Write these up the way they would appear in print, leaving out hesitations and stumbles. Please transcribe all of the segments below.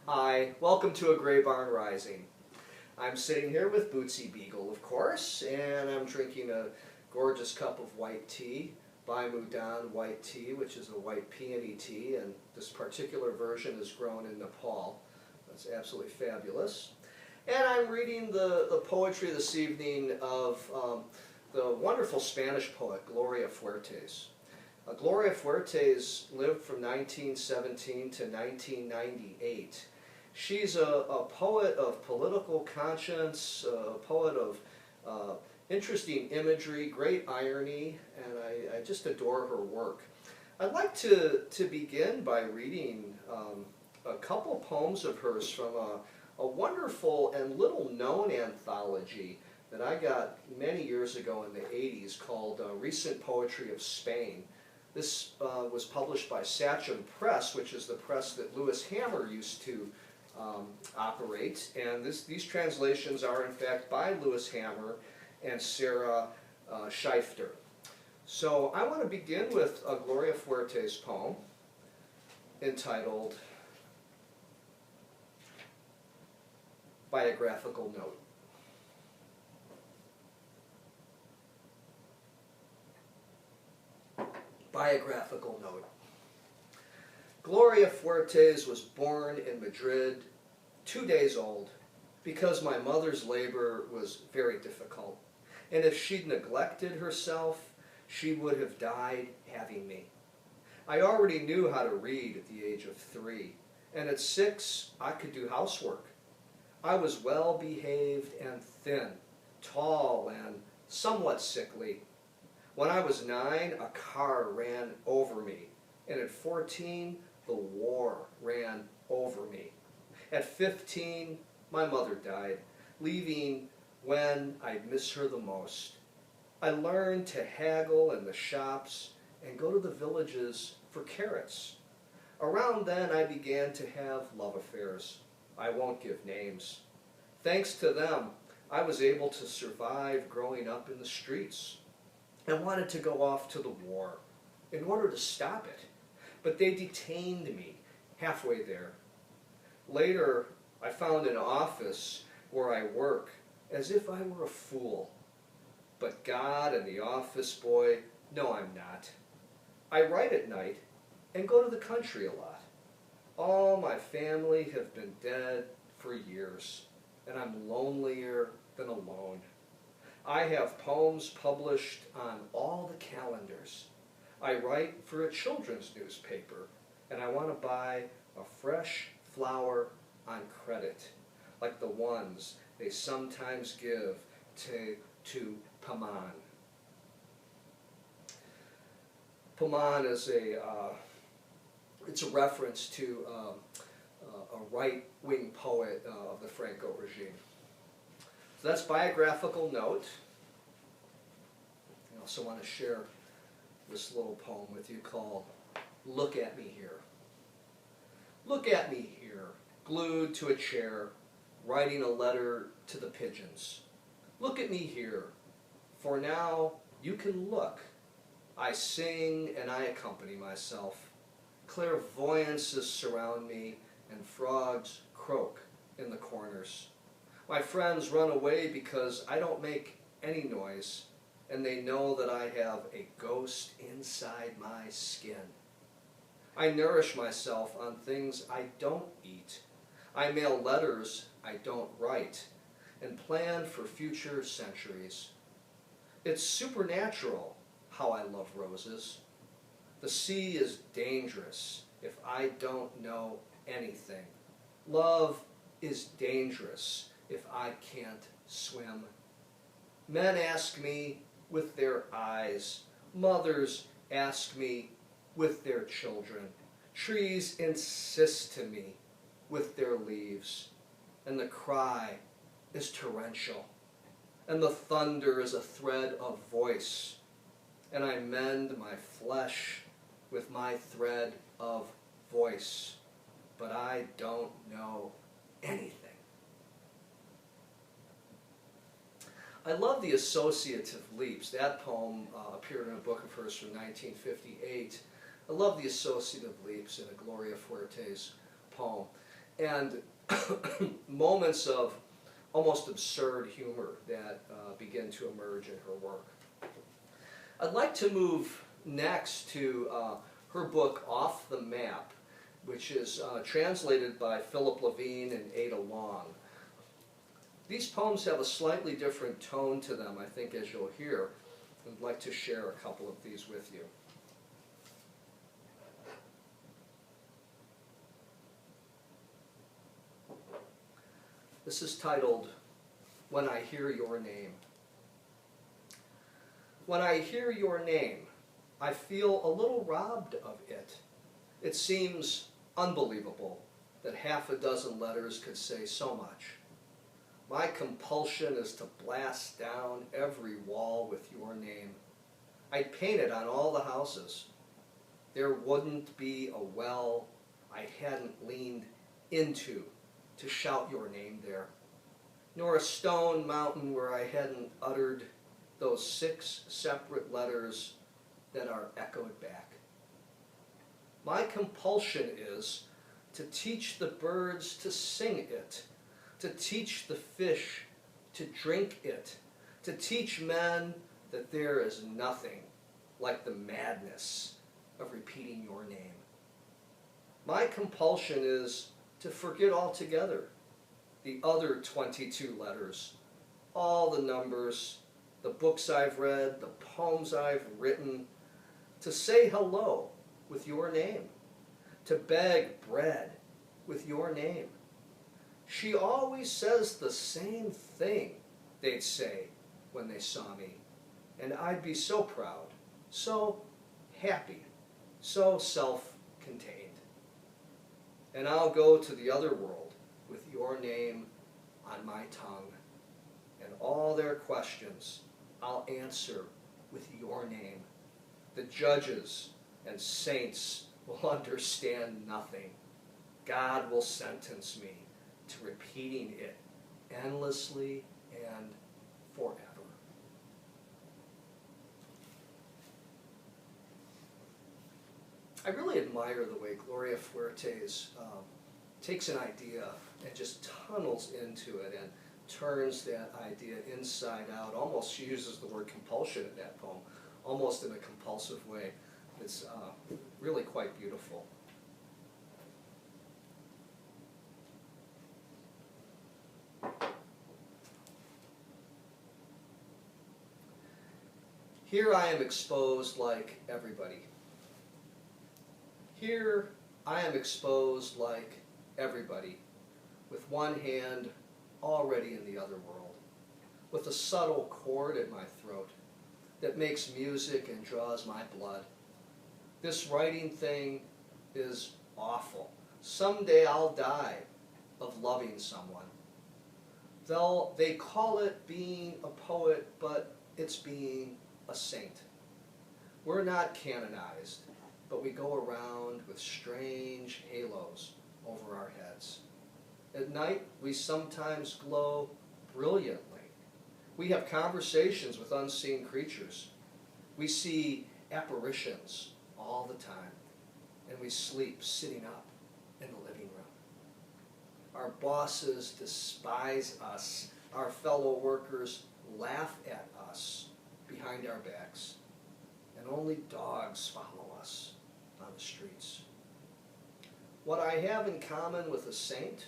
Hi, welcome to A Gray Barn Rising. I'm sitting here with Bootsy Beagle, of course, and I'm drinking a gorgeous cup of white tea, Bai Mudan white tea, which is a white peony tea, and this particular version is grown in Nepal. That's absolutely fabulous. And I'm reading the poetry this evening of the wonderful Spanish poet Gloria Fuertes. Gloria Fuertes lived from 1917 to 1998. She's a poet of political conscience, a poet of interesting imagery, great irony, and I just adore her work. I'd like to begin by reading a couple poems of hers from a wonderful and little-known anthology that I got many years ago in the 80s called Recent Poetry of Spain. This was published by Sachem Press, which is the press that Lewis Hammer used to operate, and these translations are in fact by Lewis Hammer and Sarah Scheifter. So I want to begin with a Gloria Fuertes poem entitled Biographical Note. Biographical note. Gloria Fuertes was born in Madrid, 2 days old, because my mother's labor was very difficult, and if she'd neglected herself, she would have died having me. I already knew how to read at the age of 3, and at 6 I could do housework. I was well behaved and thin, tall and somewhat sickly. When I was 9, a car ran over me, and at 14, the war ran over me. At 15, my mother died, leaving when I'd miss her the most. I learned to haggle in the shops and go to the villages for carrots. Around then, I began to have love affairs. I won't give names. Thanks to them, I was able to survive growing up in the streets. I wanted to go off to the war in order to stop it, but they detained me halfway there. Later, I found an office where I work as if I were a fool. But God and the office boy know I'm not. I write at night and go to the country a lot. All my family have been dead for years, and I'm lonelier than alone. I have poems published on all the calendars. I write for a children's newspaper, and I want to buy a fresh flower on credit, like the ones they sometimes give to Paman. Paman is it's a reference to a right-wing poet of the Franco regime. So that's biographical note. I also want to share this little poem with you called Look at Me Here. Look at me here, glued to a chair, writing a letter to the pigeons. Look at me here, for now you can look. I sing and I accompany myself. Clairvoyances surround me and frogs croak in the corners. My friends run away because I don't make any noise, and they know that I have a ghost inside my skin. I nourish myself on things I don't eat. I mail letters I don't write, and plan for future centuries. It's supernatural how I love roses. The sea is dangerous if I don't know anything. Love is dangerous if I can't swim. Men ask me with their eyes. Mothers ask me with their children. Trees insist to me with their leaves. And the cry is torrential. And the thunder is a thread of voice. And I mend my flesh with my thread of voice. But I don't know anything. I love the associative leaps. That poem appeared in a book of hers from 1958. I love the associative leaps in a Gloria Fuertes poem. and moments of almost absurd humor that begin to emerge in her work. I'd like to move next to her book, Off the Map, which is translated by Philip Levine and Ada Long. These poems have a slightly different tone to them, I think, as you'll hear. I'd like to share a couple of these with you. This is titled, When I Hear Your Name. When I hear your name, I feel a little robbed of it. It seems unbelievable that half a dozen letters could say so much. My compulsion is to blast down every wall with your name. I'd paint it on all the houses. There wouldn't be a well I hadn't leaned into to shout your name there, nor a stone mountain where I hadn't uttered those 6 separate letters that are echoed back. My compulsion is to teach the birds to sing it, to teach the fish to drink it, to teach men that there is nothing like the madness of repeating your name. My compulsion is to forget altogether the other 22 letters, all the numbers, the books I've read, the poems I've written, to say hello with your name, to beg bread with your name. She always says the same thing, they'd say when they saw me, and I'd be so proud, so happy, so self-contained. And I'll go to the other world with your name on my tongue, and all their questions I'll answer with your name. The judges and saints will understand nothing. God will sentence me to repeating it endlessly and forever. I really admire the way Gloria Fuertes takes an idea and just tunnels into it and turns that idea inside out. Almost, she uses the word compulsion in that poem, almost in a compulsive way. It's really quite beautiful. Here I am exposed like everybody. Here I am exposed like everybody, with one hand already in the other world, with a subtle chord in my throat that makes music and draws my blood. This writing thing is awful. Someday I'll die of loving someone. They call it being a poet, but it's being a saint. We're not canonized, but we go around with strange halos over our heads. At night, we sometimes glow brilliantly. We have conversations with unseen creatures. We see apparitions all the time, and we sleep sitting up in the living room. Our bosses despise us. Our fellow workers laugh at us behind our backs, and only dogs follow us on the streets. What I have in common with a saint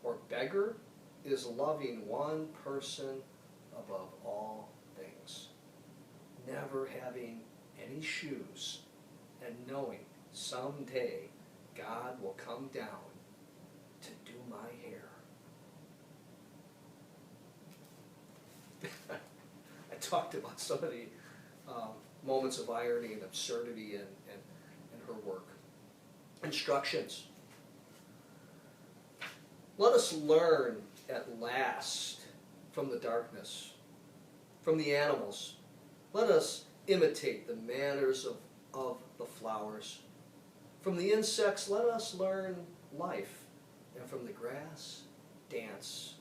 or beggar is loving one person above all things, never having any shoes, and knowing someday God will come down to do my hair. I talked about some of the moments of irony and absurdity in her work. Instructions. Let us learn at last from the darkness, from the animals. Let us imitate the manners of the flowers. From the insects, let us learn life, and from the grass, dance.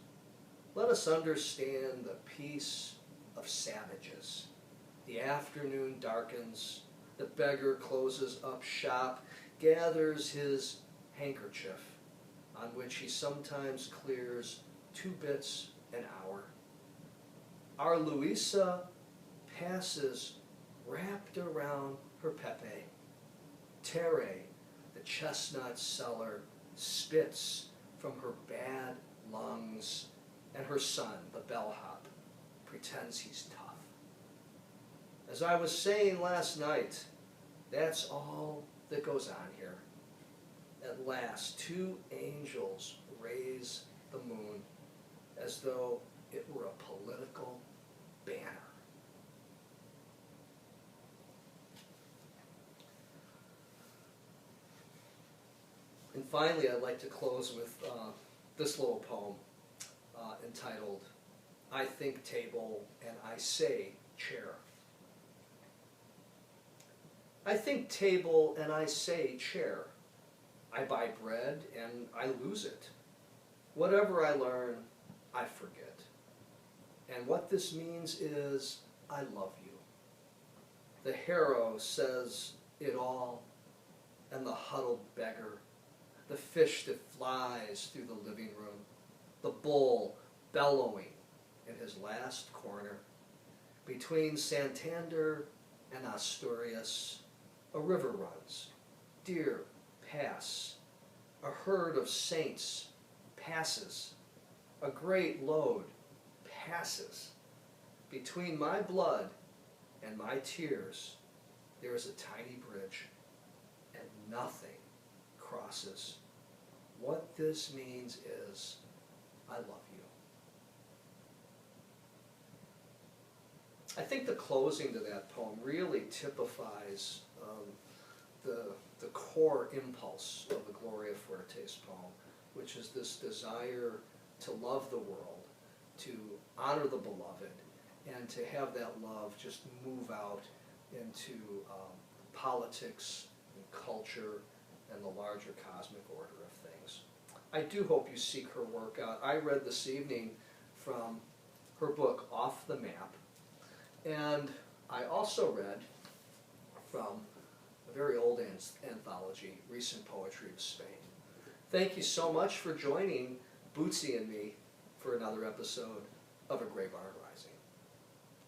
Let us understand the peace of savages. The afternoon darkens, the beggar closes up shop, gathers his handkerchief on which he sometimes clears 2 bits an hour. Our Louisa passes wrapped around her Pepe. Terre, the chestnut seller, spits from her bad lungs, and her son, the bellhop, pretends he's tough. As I was saying last night, that's all that goes on here. At last, 2 angels raise the moon as though it were a political banner. And finally, I'd like to close with this little poem entitled, I Think Table and I Say Chair. I think table and I say chair. I buy bread and I lose it. Whatever I learn, I forget. And what this means is, I love you. The harrow says it all, and the huddled beggar, the fish that flies through the living room, the bull bellowing in his last corner. Between Santander and Asturias, a river runs, deer pass, a herd of saints passes, a great load passes. Between my blood and my tears, there is a tiny bridge, and nothing crosses. What this means is, I love you. I think the closing to that poem really typifies the core impulse of the Gloria Fuertes poem, which is this desire to love the world, to honor the beloved, and to have that love just move out into politics and culture and the larger cosmic order of things. I do hope you seek her work out. I read this evening from her book, Off the Map, and I also read from a very old anthology, Recent Poetry of Spain. Thank you so much for joining Bootsy and me for another episode of A Grey Barn.